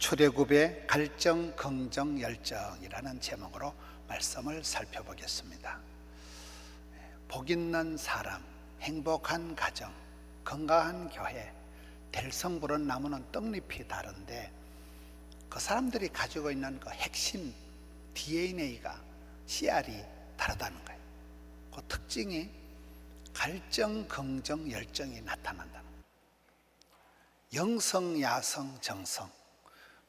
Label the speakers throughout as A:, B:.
A: 출애굽의 갈정, 긍정, 열정이라는 제목으로 말씀을 살펴보겠습니다. 복 있는 사람, 행복한 가정, 건강한 교회, 될성부른 나무는 떡잎이 다른데 그 사람들이 가지고 있는 그 핵심 DNA가 씨알이 다르다는 거예요. 그 특징이 갈정, 긍정, 열정이 나타난다는 거예요. 영성, 야성, 정성,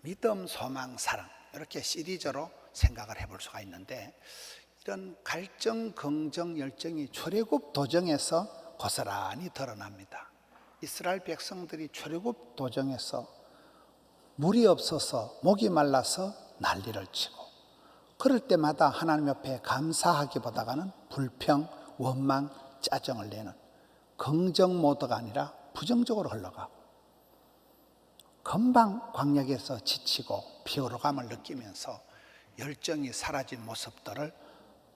A: 믿음, 소망, 사랑, 이렇게 시리즈로 생각을 해볼 수가 있는데, 이런 갈정, 긍정, 열정이 출애굽 도정에서 고스란히 드러납니다. 이스라엘 백성들이 출애굽 도정에서 물이 없어서 목이 말라서 난리를 치고, 그럴 때마다 하나님 옆에 감사하기보다는 불평, 원망, 짜증을 내는 긍정 모드가 아니라 부정적으로 흘러가고, 금방 광역에서 지치고 피로감을 느끼면서 열정이 사라진 모습들을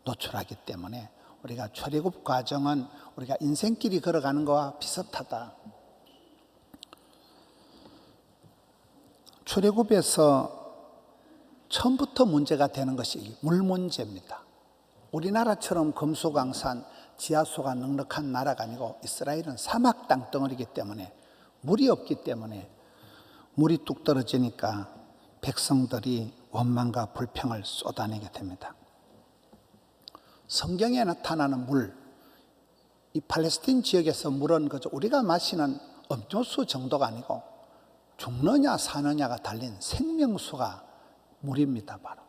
A: 노출하기 때문에 우리가 출애굽 과정은 우리가 인생길이 걸어가는 것과 비슷하다. 출애굽에서 처음부터 문제가 되는 것이 물 문제입니다. 우리나라처럼 금수강산, 지하수가 넉넉한 나라가 아니고 이스라엘은 사막 땅덩어리이기 때문에 물이 없기 때문에 물이 뚝 떨어지니까 백성들이 원망과 불평을 쏟아내게 됩니다. 성경에 나타나는 물, 이 팔레스틴 지역에서 물은 그저 우리가 마시는 음료수 정도가 아니고 죽느냐 사느냐가 달린 생명수가 물입니다. 바로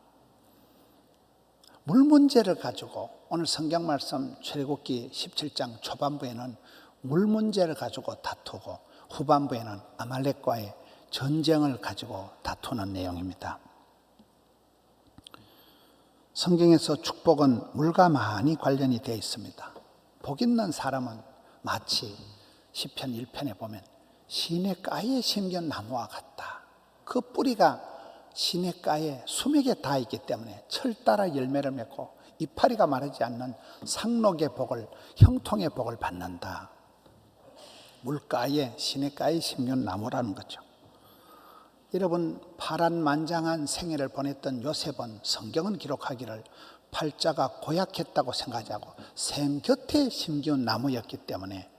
A: 물 문제를 가지고 오늘 성경 말씀 출애굽기 17장 초반부에는 물 문제를 가지고 다투고 후반부에는 아말렉과의 전쟁을 가지고 다투는 내용입니다. 성경에서 축복은 물과 많이 관련이 되어 있습니다. 복 있는 사람은 마치 시편 1편에 보면 시냇가에 심긴 나무와 같다. 그 뿌리가 시냇가에 수맥에 닿아 있기 때문에 철 따라 열매를 맺고 이파리가 마르지 않는 상록의 복을, 형통의 복을 받는다. 물가에, 시냇가에 심긴 나무라는 거죠. 여러분, 파란만장한 생애를 보냈던 요셉은 성경은 기록하기를 팔자가 고약했다고 생각하고 샘 곁에 심기운 나무였기 때문에,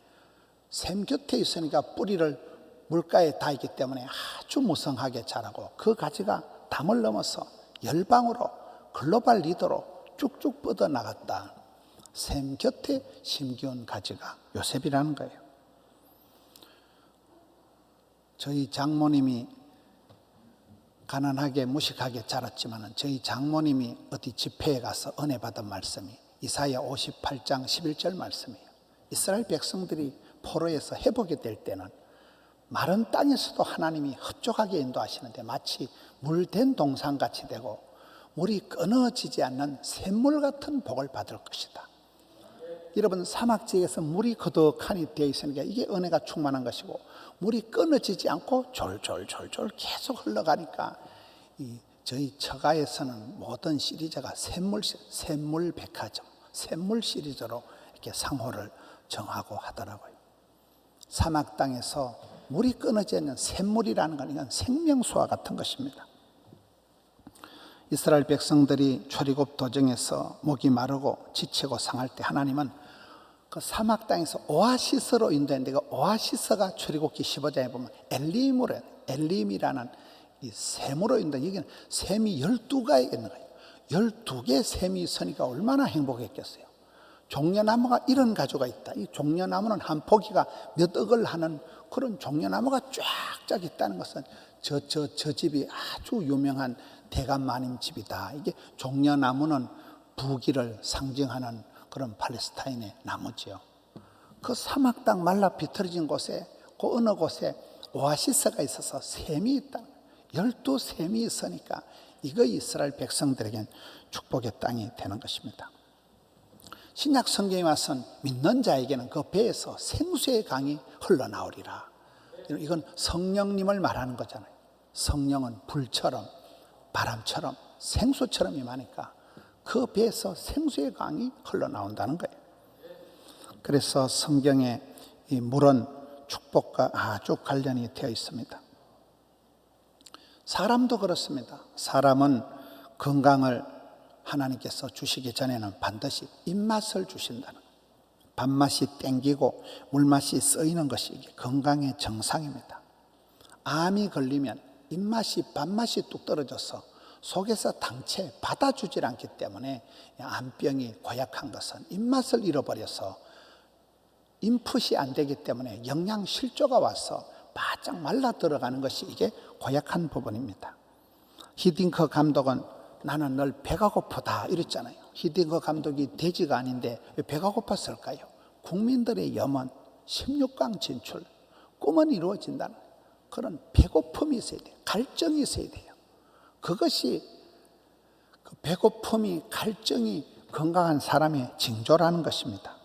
A: 샘 곁에 있으니까 뿌리를 물가에 닿았기 때문에 아주 무성하게 자라고 그 가지가 담을 넘어서 열방으로 글로벌 리더로 쭉쭉 뻗어나갔다. 샘 곁에 심기운 가지가 요셉이라는 거예요. 저희 장모님이 가난하게 무식하게 자랐지만 저희 장모님이 어디 집회에 가서 은혜 받은 말씀이 이사야 58장 11절 말씀이에요. 이스라엘 백성들이 포로에서 회복이 될 때는 마른 땅에서도 하나님이 흡족하게 인도하시는데 마치 물된 동산같이 되고 물이 끊어지지 않는 샘물 같은 복을 받을 것이다. 여러분, 사막지역에서 물이 거덕하니 되어 있으니까 이게 은혜가 충만한 것이고, 물이 끊어지지 않고 졸졸졸졸 계속 흘러가니까 저희 처가에서는 모든 시리즈가 샘물 백화점, 샘물 시리즈로 이렇게 상호를 정하고 하더라고요. 사막 땅에서 물이 끊어지지 않는 샘물이라는 건 이건 생명수와 같은 것입니다. 이스라엘 백성들이 출애굽 도정에서 목이 마르고 지치고 상할 때 하나님은 그 사막 땅에서 오아시스로 인도했는데, 그 오아시스가 출애굽기 15장에 보면 엘림이라는 이 샘으로 인도, 여기는 샘이 12가지가 있는 거예요. 12개의 샘이 있으니까 얼마나 행복했겠어요. 종려나무가 이런 가지가 있다. 이 종려나무는 한 포기가 몇 억을 하는 그런 종려나무가 쫙쫙 있다는 것은 저 집이 아주 유명한 대감마님 집이다. 이게 종려나무는 부귀를 상징하는 그런 팔레스타인의 나무지요. 그 사막 땅 말라 비틀어진 곳에, 그 어느 곳에 오아시스가 있어서 샘이 있다. 12샘이 있으니까 이거 이스라엘 백성들에겐 축복의 땅이 되는 것입니다. 신약 성경에 와서는 믿는 자에게는 그 배에서 생수의 강이 흘러나오리라. 이건 성령님을 말하는 거잖아요. 성령은 불처럼 바람처럼 생수처럼 임하니까 그 배에서 생수의 강이 흘러나온다는 거예요. 그래서 성경에 이 물은 축복과 아주 관련이 되어 있습니다. 사람도 그렇습니다. 사람은 건강을 하나님께서 주시기 전에는 반드시 입맛을 주신다는 거예요. 밥맛이 땡기고 물맛이 쓰이는 것이 이게 건강의 정상입니다. 암이 걸리면 입맛이 밥맛이 뚝 떨어져서 속에서 당체 받아주질 않기 때문에 암병이 고약한 것은 입맛을 잃어버려서 인풋이 안 되기 때문에 영양 실조가 와서 바짝 말라 들어가는 것이 이게 고약한 부분입니다. 히딩크 감독은 나는 늘 배가 고프다 이랬잖아요. 히딩크 감독이 돼지가 아닌데 왜 배가 고팠을까요? 국민들의 염원, 16강 진출, 꿈은 이루어진다는 그런 배고픔이 있어야 돼요. 갈증이 있어야 돼요. 그것이 그 배고픔이 갈증이 건강한 사람의 징조라는 것입니다.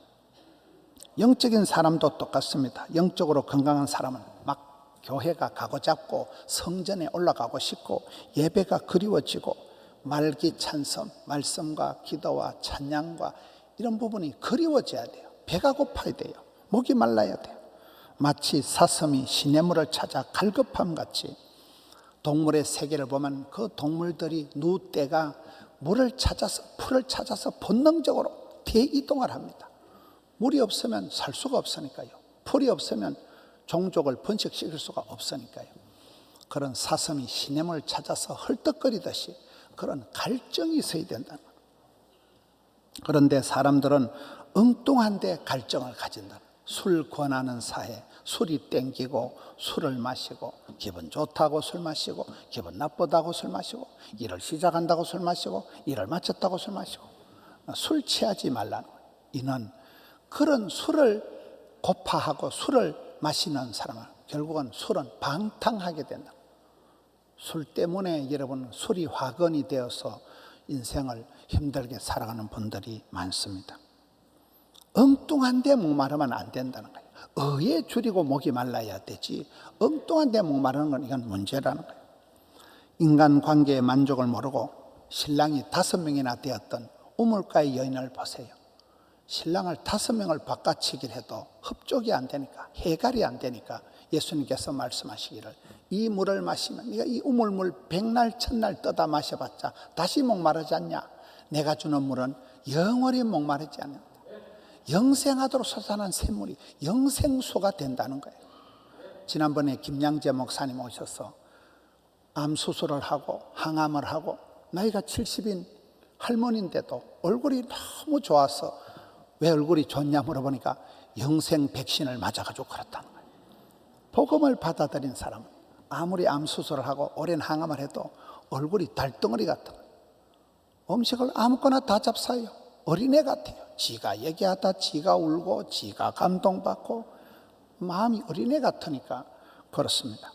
A: 영적인 사람도 똑같습니다. 영적으로 건강한 사람은 막 교회가 가고 잡고 성전에 올라가고 싶고 예배가 그리워지고 말기 찬송, 말씀과 기도와 찬양과 이런 부분이 그리워져야 돼요. 배가 고파야 돼요. 목이 말라야 돼요. 마치 사슴이 시냇물을 찾아 갈급함 같이 동물의 세계를 보면 그 동물들이 누떼가 물을 찾아서 풀을 찾아서 본능적으로 대이동을 합니다. 물이 없으면 살 수가 없으니까요. 풀이 없으면 종족을 번식시킬 수가 없으니까요. 그런 사슴이 시냇물을 찾아서 헐떡거리듯이 그런 갈증이 있어야 된다는 거예요. 그런데 사람들은 엉뚱한데 갈증을 가진다. 술 권하는 사회, 술이 땡기고 술을 마시고 기분 좋다고 술 마시고 기분 나쁘다고 술 마시고 일을 시작한다고 술 마시고 일을 마쳤다고 술 마시고 술 취하지 말라는 거예요. 이는 그런 술을 고파하고 술을 마시는 사람은 결국은 술은 방탕하게 된다. 술 때문에 여러분 술이 화근이 되어서 인생을 힘들게 살아가는 분들이 많습니다. 엉뚱한 데 목마르면 안 된다는 거예요. 어에 줄이고 목이 말라야 되지 엉뚱한 데 목마르는 건 이건 문제라는 거예요. 인간관계의 만족을 모르고 신랑이 5명이나 되었던 우물가의 여인을 보세요. 신랑을 5명을 바꿔치기를 해도 흡족이 안 되니까 해갈이 안 되니까 예수님께서 말씀하시기를 이 물을 마시면 네가 이 우물물 100날 1000날 떠다 마셔봤자 다시 목마르지 않냐. 내가 주는 물은 영원히 목마르지 않는다. 영생하도록 솟아난 샘물이 영생수가 된다는 거예요. 지난번에 김양재 목사님 오셔서 암 수술을 하고 항암을 하고 나이가 70인 할머니인데도 얼굴이 너무 좋아서 왜 얼굴이 좋냐 물어보니까 영생 백신을 맞아가지고 그렇다는 거예요. 복음을 받아들인 사람은 아무리 암 수술을 하고 오랜 항암을 해도 얼굴이 달덩어리 같은 거예요. 음식을 아무거나 다 잡사요. 어린애 같아요. 지가 얘기하다 지가 울고 지가 감동받고 마음이 어린애 같으니까 그렇습니다.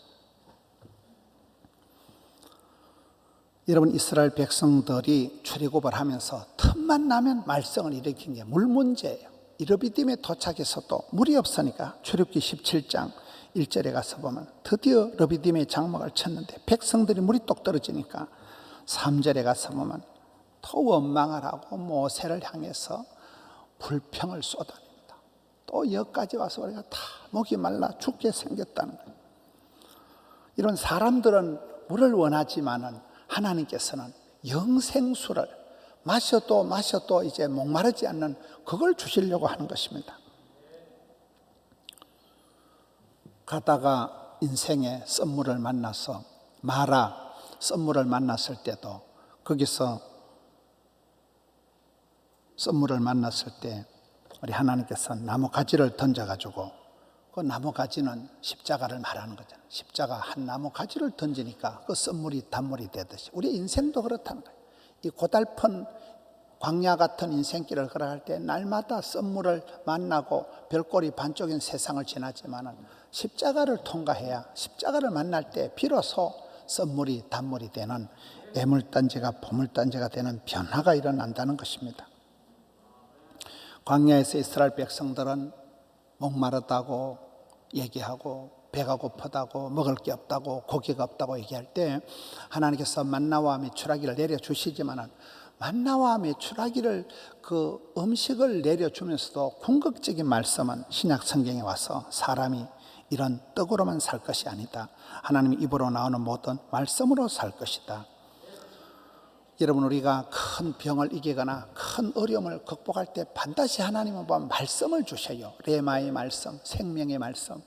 A: 여러분 이스라엘 백성들이 출애굽을 하면서 틈만 나면 말썽을 일으킨 게 물 문제예요. 이르비딤에 도착해서도 물이 없으니까 출애굽기 17장 1절에 가서 보면 드디어 르비딤에 장막을 쳤는데 백성들이 물이 똑 떨어지니까 3절에 가서 보면 또 원망을 하고 모세를 향해서 불평을 쏟아냅니다. 또 여기까지 와서 우리가 다 목이 말라 죽게 생겼다는 거예요. 이런 사람들은 물을 원하지만은 하나님께서는 영생수를 마셔도 이제 목마르지 않는 그걸 주시려고 하는 것입니다. 가다가 인생의 썸물을 만나서 마라 썸물을 만났을 때도 거기서 썸물을 만났을 때 우리 하나님께서 나무 가지를 던져가지고 그 나무 가지는 십자가를 말하는 거잖아요. 십자가 한 나무 가지를 던지니까 그 썸물이 단물이 되듯이 우리 인생도 그렇다는 거예요. 이 고달픈 광야 같은 인생길을 걸어갈 때 날마다 썸물을 만나고 별꼴이 반쪽인 세상을 지나지만은 십자가를 통과해야 십자가를 만날 때 비로소 썸물이 단물이 되는 애물단지가 보물단지가 되는 변화가 일어난다는 것입니다. 광야에서 이스라엘 백성들은 목마르다고 얘기하고 배가 고프다고 먹을 게 없다고 고기가 없다고 얘기할 때 하나님께서 만나와 메추라기를 내려주시지만은 만나와 메추라기를 그 음식을 내려주면서도 궁극적인 말씀은 신약 성경에 와서 사람이 이런 떡으로만 살 것이 아니다. 하나님 입으로 나오는 모든 말씀으로 살 것이다. 여러분, 우리가 큰 병을 이기거나 큰 어려움을 극복할 때 반드시 하나님은 말씀을 주셔요. 레마의 말씀, 생명의 말씀,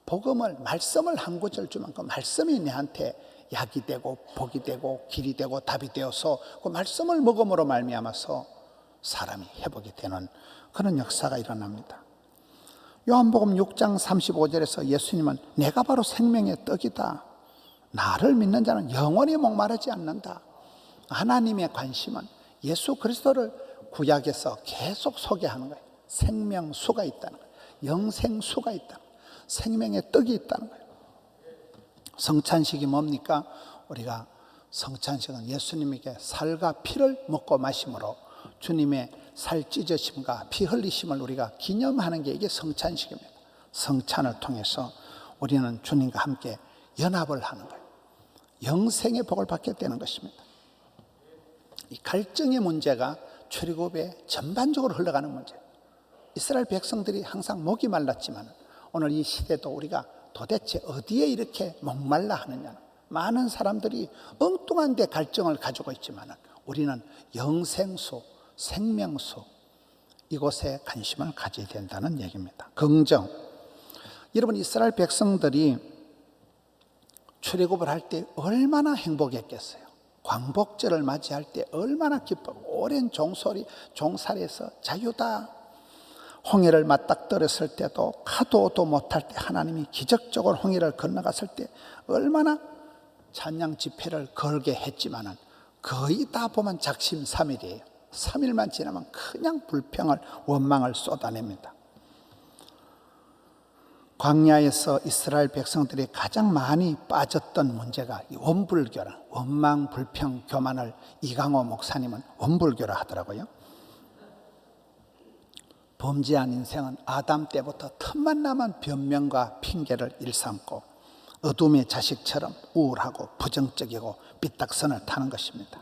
A: 복음을, 말씀을 한 구절 주면 그 말씀이 내한테 약이 되고 복이 되고 길이 되고 답이 되어서 그 말씀을 먹음으로 말미암아서 사람이 회복이 되는 그런 역사가 일어납니다. 요한복음 6장 35절에서 예수님은 내가 바로 생명의 떡이다. 나를 믿는 자는 영원히 목마르지 않는다. 하나님의 관심은 예수 그리스도를 구약에서 계속 소개하는 거예요. 생명수가 있다는 거예요. 영생수가 있다는 거예요. 생명의 떡이 있다는 거예요. 성찬식이 뭡니까? 우리가 성찬식은 예수님에게 살과 피를 먹고 마심으로 주님의 살 찢으심과 피 흘리심을 우리가 기념하는 게 이게 성찬식입니다. 성찬을 통해서 우리는 주님과 함께 연합을 하는 거예요. 영생의 복을 받게 되는 것입니다. 이 갈증의 문제가 출애굽에 전반적으로 흘러가는 문제예요. 이스라엘 백성들이 항상 목이 말랐지만 오늘 이 시대도 우리가 도대체 어디에 이렇게 목말라 하느냐. 많은 사람들이 엉뚱한 데 갈증을 가지고 있지만 우리는 영생수, 생명수, 이곳에 관심을 가져야 된다는 얘기입니다. 긍정. 여러분, 이스라엘 백성들이 출애굽을 할 때 얼마나 행복했겠어요. 광복절을 맞이할 때 얼마나 기뻐. 오랜 종살이에서 자유다. 홍해를 맞닥뜨렸을 때도 가도도 못할 때 하나님이 기적적으로 홍해를 건너갔을 때 얼마나 찬양 집회를 걸게 했지만은 거의 다 보면 작심삼일이에요. 3일만 지나면 그냥 불평을, 원망을 쏟아냅니다. 광야에서 이스라엘 백성들이 가장 많이 빠졌던 문제가 원불교라, 원망, 불평, 교만을 이강호 목사님은 원불교라 하더라고요. 범죄한 인생은 아담 때부터 틈만 나면 변명과 핑계를 일삼고 어둠의 자식처럼 우울하고 부정적이고 삐딱선을 타는 것입니다.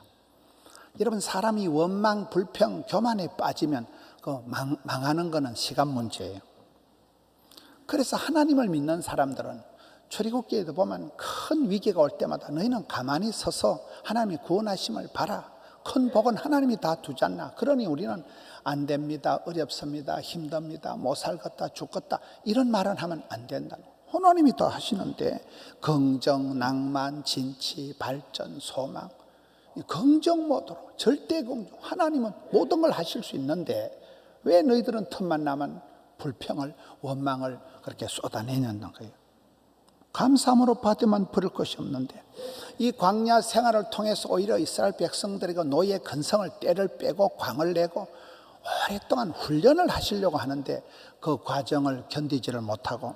A: 여러분, 사람이 원망, 불평, 교만에 빠지면 그 망하는 것은 시간 문제예요. 그래서 하나님을 믿는 사람들은 출애굽기에도 보면 큰 위기가 올 때마다 너희는 가만히 서서 하나님이 구원하심을 봐라. 큰 복은 하나님이 다 두지 않나. 그러니 우리는 안 됩니다, 어렵습니다, 힘듭니다, 못 살겠다, 죽겠다 이런 말은 하면 안 된다. 하나님이 다 하시는데 긍정, 낭만, 진치, 발전, 소망, 긍정 모드로 절대 긍정. 하나님은 모든 걸 하실 수 있는데 왜 너희들은 틈만 나면 불평을, 원망을 그렇게 쏟아내냐는 거예요. 감사함으로 받으면 버릴 것이 없는데 이 광야 생활을 통해서 오히려 이스라엘 백성들에게 노예 근성을 때를 빼고 광을 내고 오랫동안 훈련을 하시려고 하는데 그 과정을 견디지를 못하고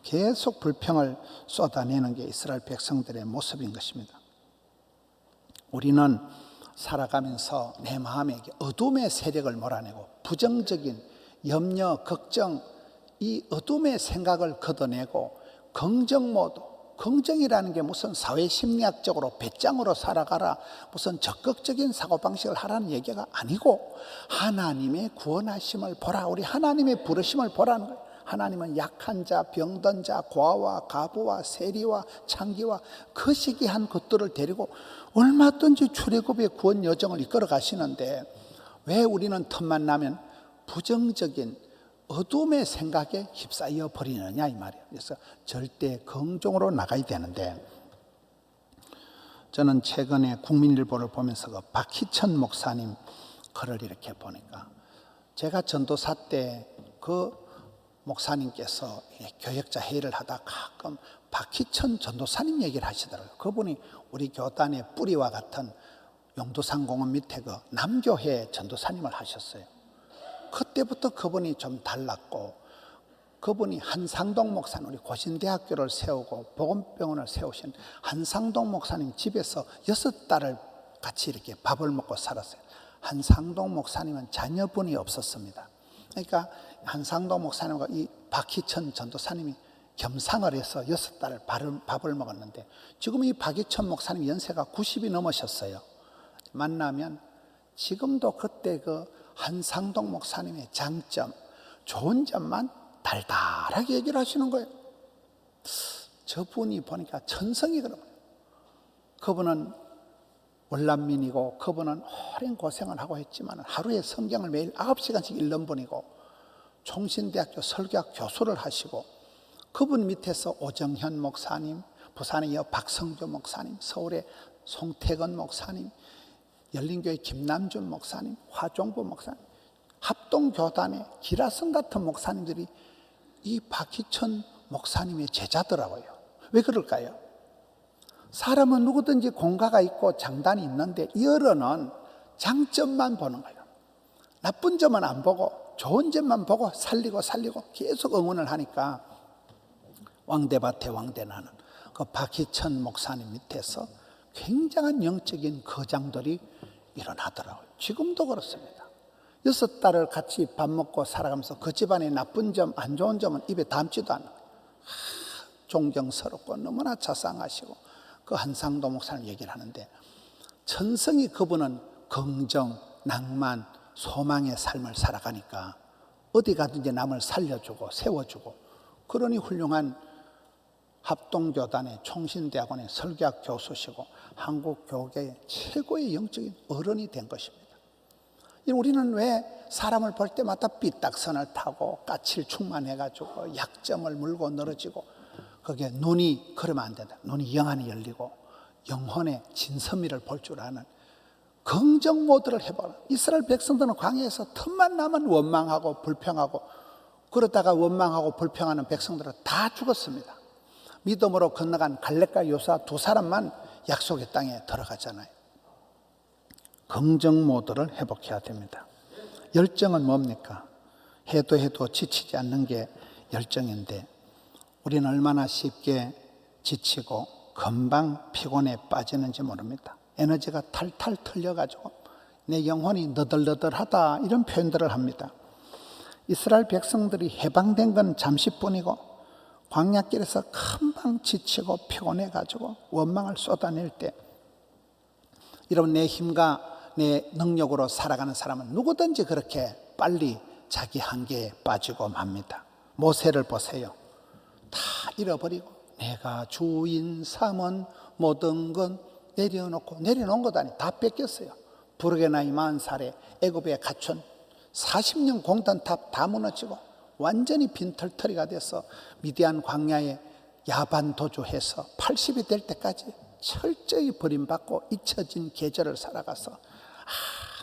A: 계속 불평을 쏟아내는 게 이스라엘 백성들의 모습인 것입니다. 우리는 살아가면서 내 마음에 어둠의 세력을 몰아내고 부정적인 염려, 걱정, 이 어둠의 생각을 걷어내고 긍정 모드, 긍정이라는 게 무슨 사회심리학적으로 배짱으로 살아가라, 무슨 적극적인 사고방식을 하라는 얘기가 아니고 하나님의 구원하심을 보라, 우리 하나님의 부르심을 보라는 거예요. 하나님은 약한 자, 병든 자, 고아와 가부와 세리와 창기와 거시기한 것들을 데리고 얼마든지 출애굽의 구원 여정을 이끌어 가시는데 왜 우리는 틈만 나면 부정적인 어둠의 생각에 휩싸여 버리느냐 이 말이에요. 그래서 절대 긍정으로 나가야 되는데 저는 최근에 국민일보를 보면서 그 박희천 목사님 글을 이렇게 보니까 제가 전도사 때 그 목사님께서 교역자 회의를 하다 가끔 박희천 전도사님 얘기를 하시더라고요. 그분이 우리 교단의 뿌리와 같은 용두산공원 밑에 그 남교회 전도사님을 하셨어요. 그때부터 그분이 좀 달랐고 그분이 한상동 목사님, 우리 고신대학교를 세우고 보건병원을 세우신 한상동 목사님 집에서 6달을 같이 이렇게 밥을 먹고 살았어요. 한상동 목사님은 자녀분이 없었습니다. 그러니까 한상동 목사님과 이 박희천 전도사님이 겸상을 해서 6달을 밥을 먹었는데 지금 이 박희천 목사님 연세가 90이 넘으셨어요. 만나면 지금도 그때 그 한상동 목사님의 장점, 좋은 점만 달달하게 얘기를 하시는 거예요. 저분이 보니까 천성이 그러면 그분은 월남민이고 그분은 오랜 고생을 하고 했지만 하루에 성경을 매일 9시간씩 읽는 분이고 총신대학교 설교학 교수를 하시고 그분 밑에서 오정현 목사님, 부산에 이어 박성주 목사님, 서울의 송태건 목사님, 열린교회 김남준 목사님, 화종부 목사님, 합동교단의 기라성 같은 목사님들이 이 박희천 목사님의 제자더라고요. 왜 그럴까요? 사람은 누구든지 공과가 있고 장단이 있는데 이 어른은 장점만 보는 거예요. 나쁜 점은 안 보고 좋은 점만 보고 살리고 계속 응원을 하니까 왕대밭에 왕대나는 그 박희천 목사님 밑에서 굉장한 영적인 거장들이 일어나더라고요. 지금도 그렇습니다. 6달을 같이 밥 먹고 살아가면서 그 집안의 나쁜 점, 안 좋은 점은 입에 담지도 않는 거예요. 존경스럽고 너무나 자상하시고 그 한상도 목사님 얘기를 하는데 천성이 그분은 긍정, 낭만, 소망의 삶을 살아가니까 어디 가든지 남을 살려주고 세워주고 그러니 훌륭한 합동교단의 총신대학원의 설교학 교수시고 한국교계의 최고의 영적인 어른이 된 것입니다. 우리는 왜 사람을 볼 때마다 삐딱선을 타고 까칠 충만해가지고 약점을 물고 늘어지고 거기에 눈이 그러면 안 된다. 눈이 영안이 열리고 영혼의 진선미를 볼 줄 아는 긍정 모드를 해보라. 이스라엘 백성들은 광야에서 틈만 나면 원망하고 불평하고 그러다가 원망하고 불평하는 백성들은 다 죽었습니다. 믿음으로 건너간 갈렙과 요수아 두 사람만 약속의 땅에 들어가잖아요. 긍정 모드를 회복해야 됩니다. 열정은 뭡니까? 해도 지치지 않는 게 열정인데 우리는 얼마나 쉽게 지치고 금방 피곤에 빠지는지 모릅니다. 에너지가 탈탈 털려가지고 내 영혼이 너덜너덜하다 이런 표현들을 합니다. 이스라엘 백성들이 해방된 건 잠시뿐이고 광야길에서 금방 지치고 피곤해가지고 원망을 쏟아낼 때 여러분 내 힘과 내 능력으로 살아가는 사람은 누구든지 그렇게 빨리 자기 한계에 빠지고 맙니다. 모세를 보세요. 다 잃어버리고 내가 주인 삼은 모든 건 내려놓은 것 아니 다 뺏겼어요. 부르게 나이 40살에 애굽에 갇힌 40년 공단탑 다 무너지고 완전히 빈털터리가 돼서 미디안 광야에 야반 도주해서 80이 될 때까지 철저히 버림받고 잊혀진 계절을 살아가서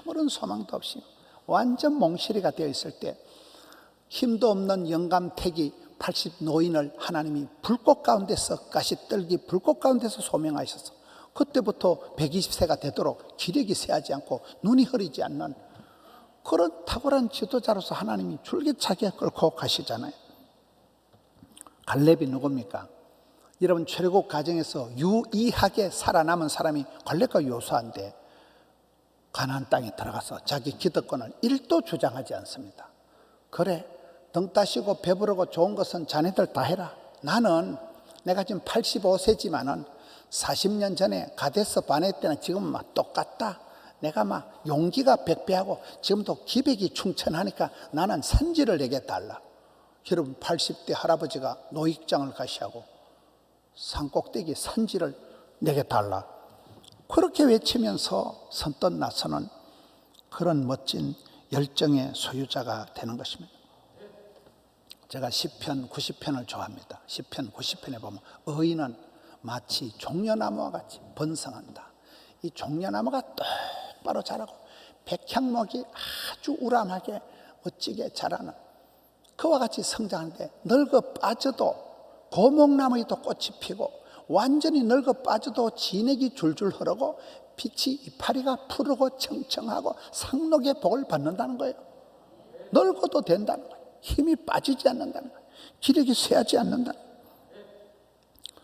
A: 아무런 소망도 없이 완전 몽실이가 되어 있을 때 힘도 없는 영감택이 80 노인을 하나님이 불꽃 가운데서 가시떨기 불꽃 가운데서 소명하셔서 그때부터 120세가 되도록 기력이 쇠하지 않고 눈이 흐리지 않는 그런 탁월한 지도자로서 하나님이 줄기차게 끌고 가시잖아요. 갈렙이 누굽니까? 여러분 출애굽 과정에서 유일하게 살아남은 사람이 갈렙과 요수아인데 가나안 땅에 들어가서 자기 기득권을 1도 주장하지 않습니다. 그래 등 따시고 배부르고 좋은 것은 자네들 다 해라. 나는 내가 지금 85세지만은 40년 전에 가데스 바네 때는 지금은 막 똑같다. 내가 막 용기가 백배하고 지금도 기백이 충천하니까 나는 산지를 내게 달라. 여러분 80대 할아버지가 노익장을 가시하고 산꼭대기 산지를 내게 달라. 그렇게 외치면서 선뜻 나서는 그런 멋진 열정의 소유자가 되는 것입니다. 제가 시편 90편을 좋아합니다. 시편 90편에 보면 의인은 마치 종려나무와 같이 번성한다. 이 종려나무가 똑바로 자라고 백향목이 아주 우람하게 멋지게 자라는 그와 같이 성장하는데 늙어 빠져도 고목나무에도 꽃이 피고 완전히 늙어 빠져도 진액이 줄줄 흐르고 빛이 이파리가 푸르고 청청하고 상록의 복을 받는다는 거예요. 늙어도 된다는 거예요. 힘이 빠지지 않는다는 거예요. 기력이 쇠하지 않는다는 거예요.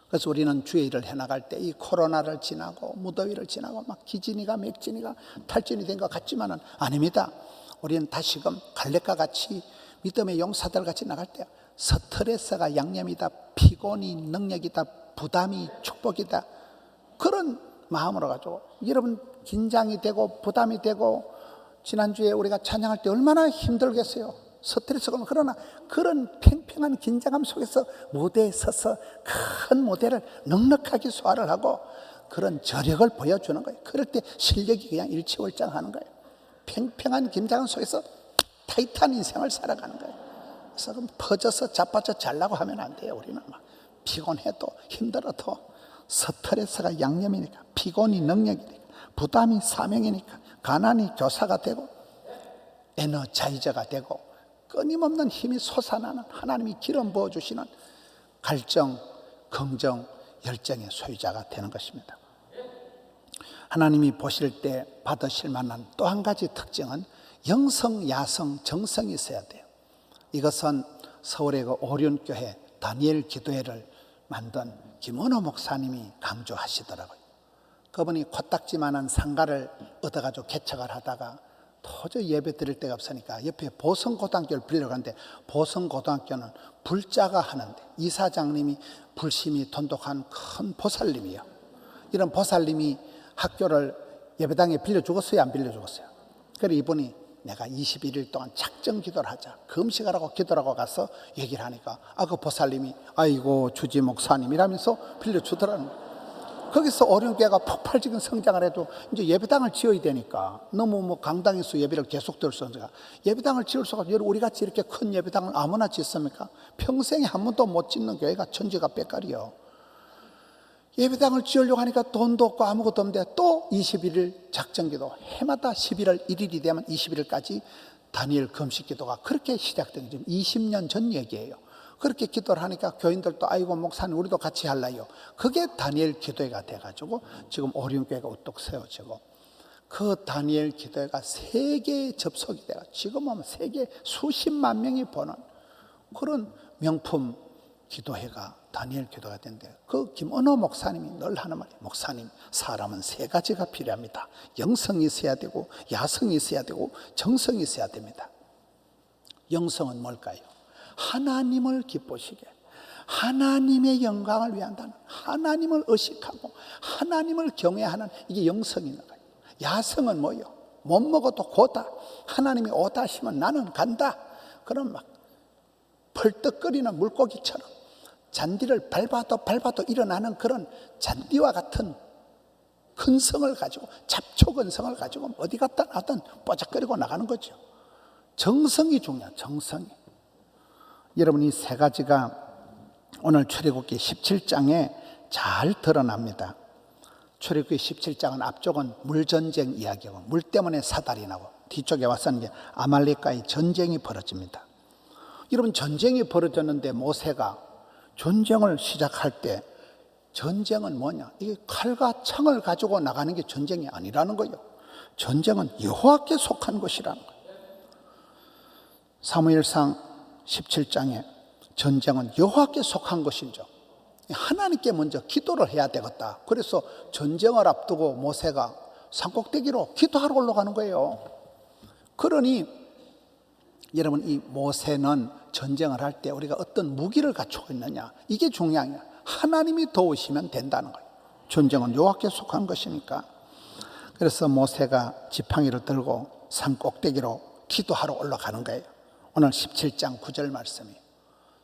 A: 그래서 우리는 주의 일을 해나갈 때 이 코로나를 지나고 무더위를 지나고 막 기진이가 맥진이가 탈진이 된 것 같지만은 아닙니다. 우리는 다시금 갈렙과 같이 믿음의 용사들 같이 나갈 때 스트레스가 양념이다, 피곤이 능력이다, 부담이 축복이다 그런 마음으로 가지고 여러분 긴장이 되고 부담이 되고 지난주에 우리가 찬양할 때 얼마나 힘들겠어요. 스트레스가. 그러나 그런 팽팽한 긴장감 속에서 무대에 서서 큰 무대를 넉넉하게 소화를 하고 그런 저력을 보여주는 거예요. 그럴 때 실력이 그냥 일취월장하는 거예요. 팽팽한 긴장감 속에서 타이트한 인생을 살아가는 거예요. 그래서 그럼 퍼져서 자빠져 잘나고 하면 안 돼요. 우리는 막 피곤해도 힘들어도 스트레스가 양념이니까, 피곤이 능력이니까, 부담이 사명이니까, 가난이 교사가 되고 에너자이저가 되고 끊임없는 힘이 솟아나는, 하나님이 기름 부어주시는 갈정, 긍정, 열정의 소유자가 되는 것입니다. 하나님이 보실 때 받으실 만한 또 한 가지 특징은 영성, 야성, 정성이 있어야 돼요. 이것은 서울의 그 오륜교회 다니엘 기도회를 만든 김원호 목사님이 강조하시더라고요. 그분이 코딱지만한 상가를 얻어가지고 개척을 하다가 도저히 예배 드릴 데가 없으니까 옆에 보성고등학교를 빌려가는데, 보성고등학교는 불자가 하는데 이사장님이 불심이 돈독한 큰 보살님이요. 이런 보살님이 학교를 예배당에 빌려주었어요, 안 빌려주었어요? 그래서 이분이 내가 21일 동안 작정 기도를 하자, 금식하라고 기도하고 가서 얘기를 하니까 그 보살님이 아이고 주지 목사님 이라면서 빌려주더라는 거예요. 거기서 오륜교회가 폭발적인 성장을 해도 이제 예배당을 지어야 되니까, 너무 강당에서 예배를 계속 들을 수 없으니까 예배당을 지을 수가 없어요. 우리같이 이렇게 큰 예배당을 아무나 짓습니까? 평생에 한 번도 못 짓는 교회가 천지가 빽깔이요. 예배당을 지으려고 하니까 돈도 없고 아무것도 없는데 또 21일 작정기도, 해마다 11월 1일이 되면 21일까지 다니엘 금식기도가 그렇게 시작된 게 지금 20년 전 얘기예요. 그렇게 기도를 하니까 교인들도 아이고 목사님 우리도 같이 할라요. 그게 다니엘 기도회가 돼가지고 지금 오륜교회가 우뚝 세워지고, 그 다니엘 기도회가 세계에 접속이 돼가 지금은 세계 수십만 명이 보는 그런 명품 기도회가 다니엘 기도가 된대요. 그 김은호 목사님이 늘 하는 말이, 목사님 사람은 세 가지가 필요합니다. 영성이 있어야 되고, 야성이 있어야 되고, 정성이 있어야 됩니다. 영성은 뭘까요? 하나님을 기쁘시게, 하나님의 영광을 위한다는, 하나님을 의식하고 하나님을 경외하는, 이게 영성이 있는 거예요. 야성은 뭐예요? 못 먹어도 고다, 하나님이 오다 하시면 나는 간다. 그런 막 펄떡거리는 물고기처럼 잔디를 밟아도 일어나는 그런 잔디와 같은 근성을 가지고, 잡초근성을 가지고 어디 갔다 나든 뽀짝거리고 나가는 거죠. 정성이 중요해요. 정성이. 여러분, 이 세 가지가 오늘 출애굽기 17장에 잘 드러납니다. 출애굽기 17장은 앞쪽은 물전쟁 이야기고, 물 때문에 사달이 나고, 뒤쪽에 와서는 이제 아말렉과의 전쟁이 벌어집니다. 여러분, 전쟁이 벌어졌는데 모세가 전쟁을 시작할 때, 전쟁은 뭐냐? 이게 칼과 창을 가지고 나가는 게 전쟁이 아니라는 거예요. 전쟁은 여호와께 속한 것이라는 거예요. 사무엘상 17장에 전쟁은 여호와께 속한 것이죠. 하나님께 먼저 기도를 해야 되겠다. 그래서 전쟁을 앞두고 모세가 산꼭대기로 기도하러 올라가는 거예요. 그러니 여러분, 이 모세는 전쟁을 할 때 우리가 어떤 무기를 갖추고 있느냐, 이게 중요해요. 하나님이 도우시면 된다는 거예요. 전쟁은 여호와께 속한 것이니까. 그래서 모세가 지팡이를 들고 산꼭대기로 기도하러 올라가는 거예요. 오늘 17장 9절 말씀이,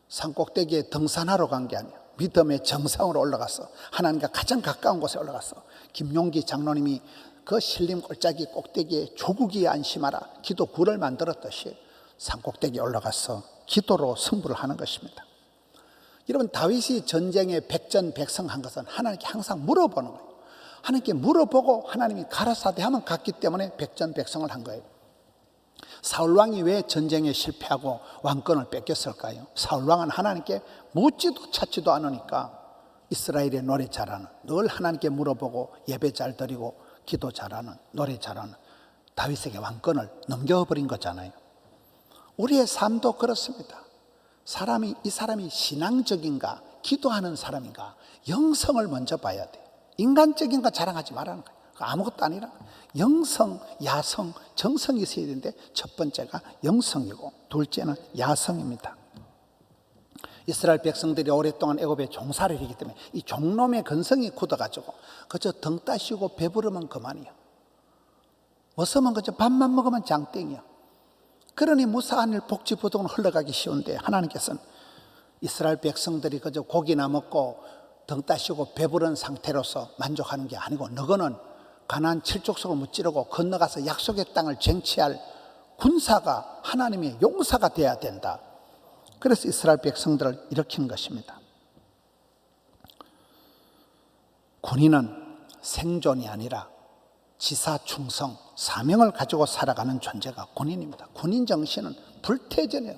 A: 산꼭대기에 등산하러 간 게 아니에요. 믿음의 정상으로 올라가서 하나님과 가장 가까운 곳에 올라가서, 김용기 장로님이 그 신림 골짜기 꼭대기에 조국이 안심하라 기도 굴을 만들었듯이 산꼭대기에 올라가서 기도로 승부를 하는 것입니다. 여러분, 다윗이 전쟁에 백전백승한 것은 하나님께 항상 물어보는 거예요. 하나님께 물어보고 하나님이 가라사대 하면 갔기 때문에 백전백승을 한 거예요. 사울왕이 왜 전쟁에 실패하고 왕권을 뺏겼을까요? 사울왕은 하나님께 묻지도 찾지도 않으니까 이스라엘의 노래 잘하는, 늘 하나님께 물어보고 예배 잘 드리고 기도 잘하는, 노래 잘하는 다윗에게 왕권을 넘겨버린 거잖아요. 우리의 삶도 그렇습니다. 이 사람이 신앙적인가, 기도하는 사람인가, 영성을 먼저 봐야 돼요. 인간적인 거 자랑하지 말라는 거예요. 아무것도 아니라 영성, 야성, 정성이 있어야 되는데, 첫 번째가 영성이고 둘째는 야성입니다. 이스라엘 백성들이 오랫동안 애굽에 종살이를 했기 때문에 이 종놈의 근성이 굳어가지고 그저 등 따시고 배부르면 그만이야. 어서면 그저 밥만 먹으면 장땡이야. 그러니 무사한 일 복지부동은 흘러가기 쉬운데 하나님께서는 이스라엘 백성들이 그저 고기나 먹고 등 따시고 배부른 상태로서 만족하는 게 아니고 너거는 가나안 칠족속을 무찌르고 건너가서 약속의 땅을 쟁취할 군사가 하나님의 용사가 되어야 된다. 그래서 이스라엘 백성들을 일으키는 것입니다. 군인은 생존이 아니라 지사충성, 사명을 가지고 살아가는 존재가 군인입니다. 군인 정신은 불태전이에요.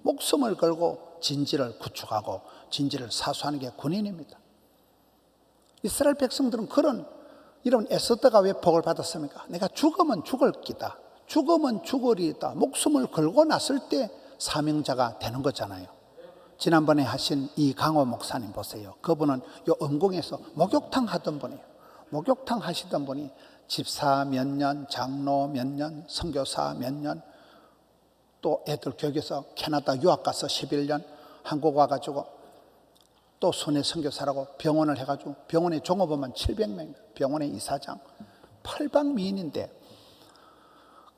A: 목숨을 걸고 진지를 구축하고 진지를 사수하는 게 군인입니다. 이스라엘 백성들은 이런 에스더가 왜 복을 받았습니까? 내가 죽으면 죽을 기다. 죽으면 죽으리다. 목숨을 걸고 났을 때 사명자가 되는 거잖아요. 지난번에 하신 이강호 목사님 보세요. 그분은 요 음궁에서 목욕탕 하던 분이에요. 목욕탕 하시던 분이 집사 몇 년, 장로 몇 년, 선교사 몇 년, 또 애들 교육에서 캐나다 유학 가서 11년, 한국 와가지고 또 순회 선교사라고 병원을 해가지고 병원에 종업원만 700명, 병원의 이사장, 팔방미인인데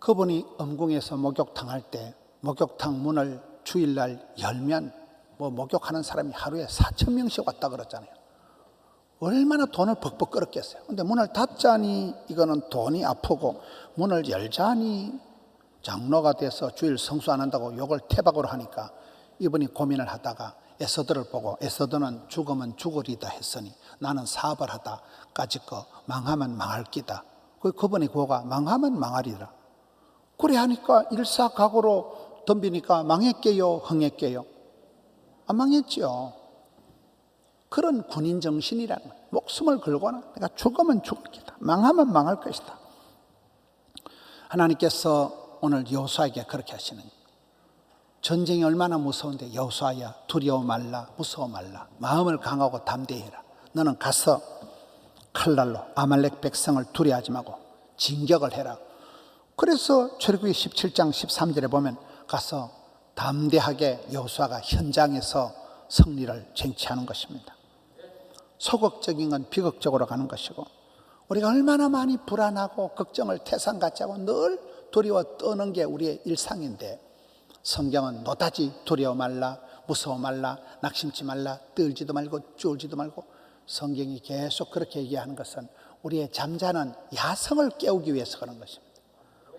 A: 그분이 음궁에서 목욕탕 할 때 목욕탕 문을 주일날 열면 목욕하는 사람이 하루에 4,000명씩 왔다 그랬잖아요. 얼마나 돈을 벅벅 끌었겠어요. 근데 문을 닫자니 이거는 돈이 아프고 문을 열자니 장로가 돼서 주일 성수 안 한다고 욕을 태박으로 하니까 이분이 고민을 하다가 에스더를 보고 에스더는 죽으면 죽으리다 했으니 나는 사업을 하다 까짓 거 망하면 망할 기다. 그분이 구호가 망하면 망하리라. 그래 하니까 일사각오로 덤비니까 망했게요, 흥했게요? 안 망했지요. 그런 군인 정신이라는 거예요. 목숨을 걸거나 내가 죽으면 죽을 기다. 망하면 망할 것이다. 하나님께서 오늘 여호수아에게 그렇게 하시는 거예요. 전쟁이 얼마나 무서운데 여호수아야 두려워 말라, 무서워 말라. 마음을 강하고 담대히 해라. 너는 가서 칼날로 아말렉 백성을 두려워하지 말고 진격을 해라. 그래서 출애굽기 17장 13절에 보면 가서 담대하게 여호수아가 현장에서 승리를 쟁취하는 것입니다. 소극적인 건 비극적으로 가는 것이고 우리가 얼마나 많이 불안하고 걱정을 태산같이 하고 늘 두려워 떠는 게 우리의 일상인데 성경은 노다지 두려워 말라, 무서워 말라, 낙심치 말라, 떨지도 말고 쫄지도 말고 성경이 계속 그렇게 얘기하는 것은 우리의 잠자는 야성을 깨우기 위해서 그런 것입니다.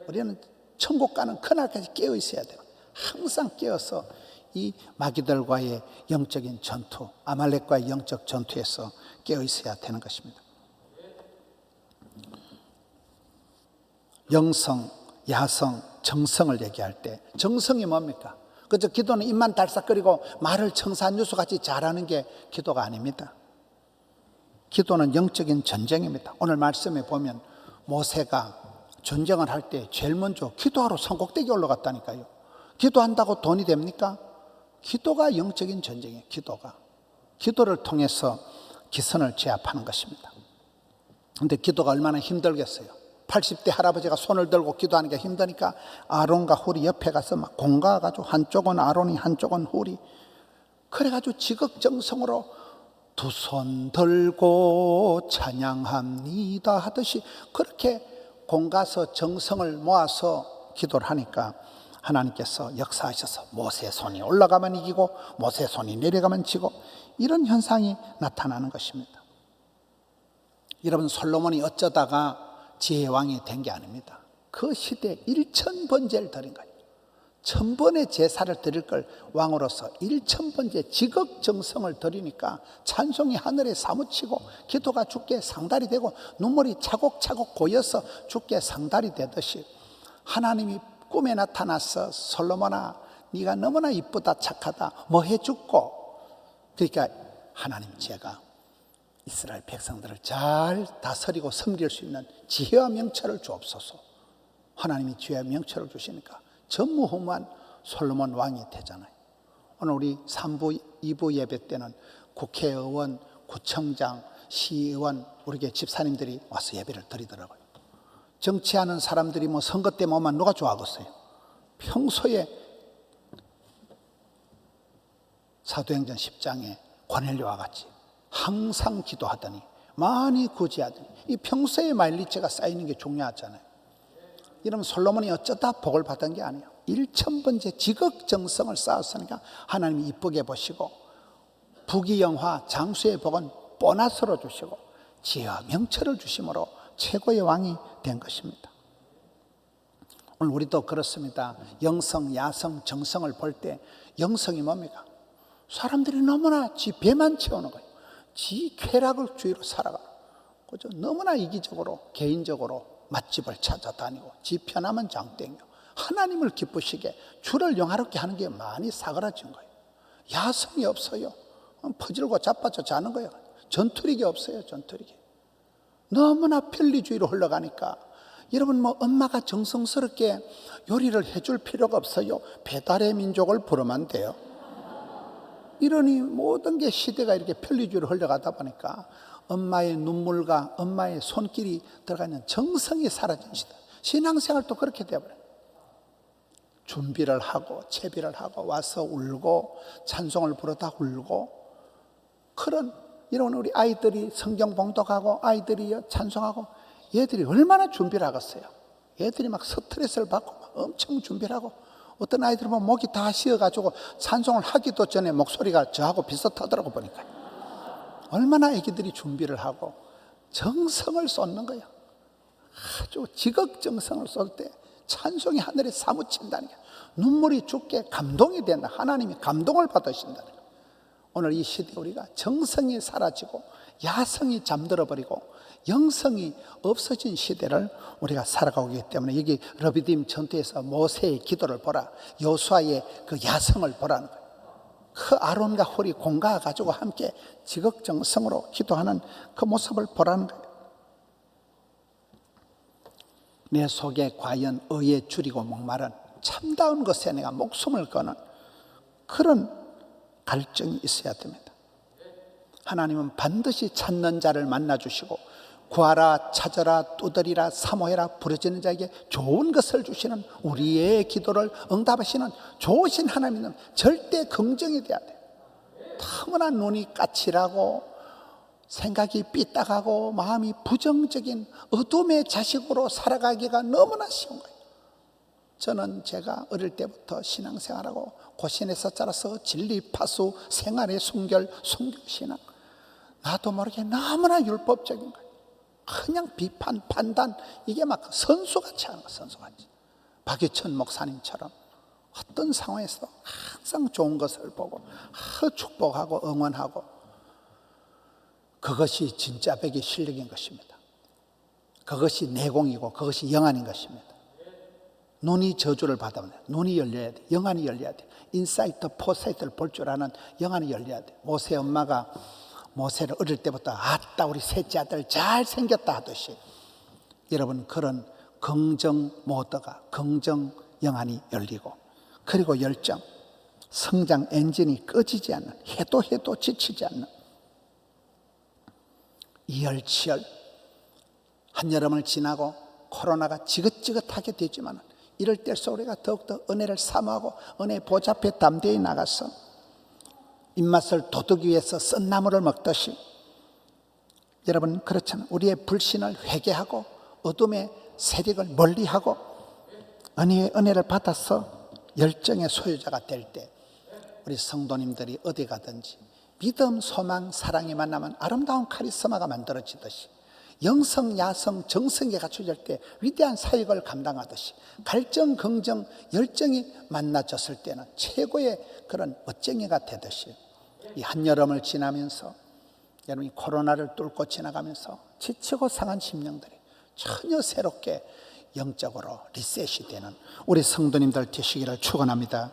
A: 우리는 천국 가는 그날까지 깨어 있어야 돼요. 항상 깨어서 이 마귀들과의 영적인 전투, 아말렉과의 영적 전투에서 깨어 있어야 되는 것입니다. 영성, 야성, 정성을 얘기할 때 정성이 뭡니까? 그저 기도는 입만 달싹거리고 말을 청산유수같이 잘하는 게 기도가 아닙니다. 기도는 영적인 전쟁입니다. 오늘 말씀에 보면 모세가 전쟁을 할 때 제일 먼저 기도하러 산꼭대기 올라갔다니까요. 기도한다고 돈이 됩니까? 기도가 영적인 전쟁이에요. 기도를 통해서 기선을 제압하는 것입니다. 그런데 기도가 얼마나 힘들겠어요. 80대 할아버지가 손을 들고 기도하는 게 힘드니까 아론과 훌이 옆에 가서 막 공가가지고 한쪽은 아론이 한쪽은 훌이 그래가지고 지극정성으로 두 손 들고 찬양합니다 하듯이 그렇게 공가서 정성을 모아서 기도를 하니까 하나님께서 역사하셔서 모세 손이 올라가면 이기고 모세 손이 내려가면 지고 이런 현상이 나타나는 것입니다. 여러분 솔로몬이 어쩌다가 지혜의 왕이 된 게 아닙니다. 그 시대에 1000번제를 드린 거예요. 1000번의 제사를 드릴 걸 왕으로서 1000번제 지극정성을 드리니까 찬송이 하늘에 사무치고 기도가 주께 상달이 되고 눈물이 차곡차곡 고여서 주께 상달이 되듯이 하나님이 꿈에 나타나서 솔로몬아 네가 너무나 이쁘다 착하다 뭐 해줬고 그러니까 하나님 제가 이스라엘 백성들을 잘 다스리고 섬길 수 있는 지혜와 명철을 주옵소서. 하나님이 지혜와 명철을 주시니까 전무후무한 솔로몬 왕이 되잖아요. 오늘 우리 3부, 2부 예배 때는 국회의원, 구청장, 시의원, 우리 집사님들이 와서 예배를 드리더라고요. 정치하는 사람들이 뭐 선거 때만 오면 누가 좋아하겠어요? 평소에 사도행전 10장에 고넬료와 같이 항상 기도하더니 많이 구제하더니 이 평소에 마일리지가 쌓이는 게 중요하잖아요. 이러면 솔로몬이 어쩌다 복을 받은 게 아니에요. 일천번째 지극정성을 쌓았으니까 하나님이 이쁘게 보시고 부귀영화 장수의 복은 보너스로 주시고 지혜와 명철을 주심으로 최고의 왕이 된 것입니다. 오늘 우리도 그렇습니다. 영성, 야성, 정성을 볼 때 영성이 뭡니까? 사람들이 너무나 지 배만 채우는 거예요. 지 쾌락을 주의로 살아가. 그죠? 너무나 이기적으로 개인적으로 맛집을 찾아다니고 지 편하면 장땡겨. 하나님을 기쁘시게 주를 영화롭게 하는 게 많이 사그라진 거예요. 야성이 없어요. 퍼질고 자빠져 자는 거예요. 전투력이 없어요. 전투력이. 너무나 편리주의로 흘러가니까 여러분 뭐 엄마가 정성스럽게 요리를 해줄 필요가 없어요. 배달의 민족을 부르면 돼요. 이러니 모든 게 시대가 이렇게 편리주의로 흘러가다 보니까 엄마의 눈물과 엄마의 손길이 들어가 있는 정성이 사라진 시대. 신앙생활도 그렇게 되어버려요. 준비를 하고 채비를 하고 와서 울고 찬송을 부르다 울고 그런 이런 우리 아이들이 성경 봉독하고 아이들이 찬송하고 얘들이 얼마나 준비를 하겠어요. 얘들이 막 스트레스를 받고 막 엄청 준비를 하고 어떤 아이들은 뭐 목이 다 쉬어가지고 찬송을 하기도 전에 목소리가 저하고 비슷하더라고 보니까. 얼마나 애기들이 준비를 하고 정성을 쏟는 거예요. 아주 지극정성을 쏟을 때 찬송이 하늘에 사무친다니까. 눈물이 죽게 감동이 된다. 하나님이 감동을 받으신다니까. 오늘 이 시대에 우리가 정성이 사라지고 야성이 잠들어 버리고 영성이 없어진 시대를 우리가 살아가고 있기 때문에 여기 르비딤 전투에서 모세의 기도를 보라, 여호수아의 그 야성을 보라는 거예요. 그 아론과 홀이 공가와 가지고 함께 지극정성으로 기도하는 그 모습을 보라는 거예요. 내 속에 과연 의에 줄이고 목마른 참다운 것에 내가 목숨을 거는 그런 갈증이 있어야 됩니다. 하나님은 반드시 찾는 자를 만나주시고 구하라 찾아라 두드리라 사모해라 부르짖는 자에게 좋은 것을 주시는 우리의 기도를 응답하시는 좋으신 하나님은 절대 긍정이 돼야 돼요. 너무나 눈이 까칠하고 생각이 삐딱하고 마음이 부정적인 어둠의 자식으로 살아가기가 너무나 쉬운 거예요. 저는 제가 어릴 때부터 신앙생활하고 고신에서 자라서 진리 파수 생활의 순결 순교신앙 나도 모르게 너무나 율법적인 거예요. 그냥 비판 판단 이게 막 선수같이 하는 거예요. 선수같이. 박유천 목사님처럼 어떤 상황에서 항상 좋은 것을 보고 축복하고 응원하고 그것이 진짜 백의 실력인 것입니다. 그것이 내공이고 그것이 영안인 것입니다. 눈이 저주를 받으면 눈이 열려야 돼. 영안이 열려야 돼. 인사이트 포사이트를 볼 줄 아는 영안이 열려야 돼. 모세 엄마가 모세를 어릴 때부터 아따 우리 셋째 아들 잘생겼다 하듯이 여러분 그런 긍정 모드가 긍정 영안이 열리고 그리고 열정 성장 엔진이 꺼지지 않는 해도 지치지 않는 이열치열 한여름을 지나고 코로나가 지긋지긋하게 되지만 이럴 때일수록 우리가 더욱더 은혜를 사모하고 은혜의 보좌 앞에 담대히 나가서 입맛을 돋우기 위해서 썬나물을 먹듯이 여러분 그렇잖아요. 우리의 불신을 회개하고 어둠의 세력을 멀리하고 은혜의 은혜를 받아서 열정의 소유자가 될 때 우리 성도님들이 어디 가든지 믿음, 소망, 사랑이 만나면 아름다운 카리스마가 만들어지듯이 영성, 야성, 정성이 갖춰질 때 위대한 사역을 감당하듯이 갈정, 긍정, 열정이 만나졌을 때는 최고의 그런 멋쟁이가 되듯이 이 한여름을 지나면서 여러분이 코로나를 뚫고 지나가면서 지치고 상한 심령들이 전혀 새롭게 영적으로 리셋이 되는 우리 성도님들 되시기를 축원합니다.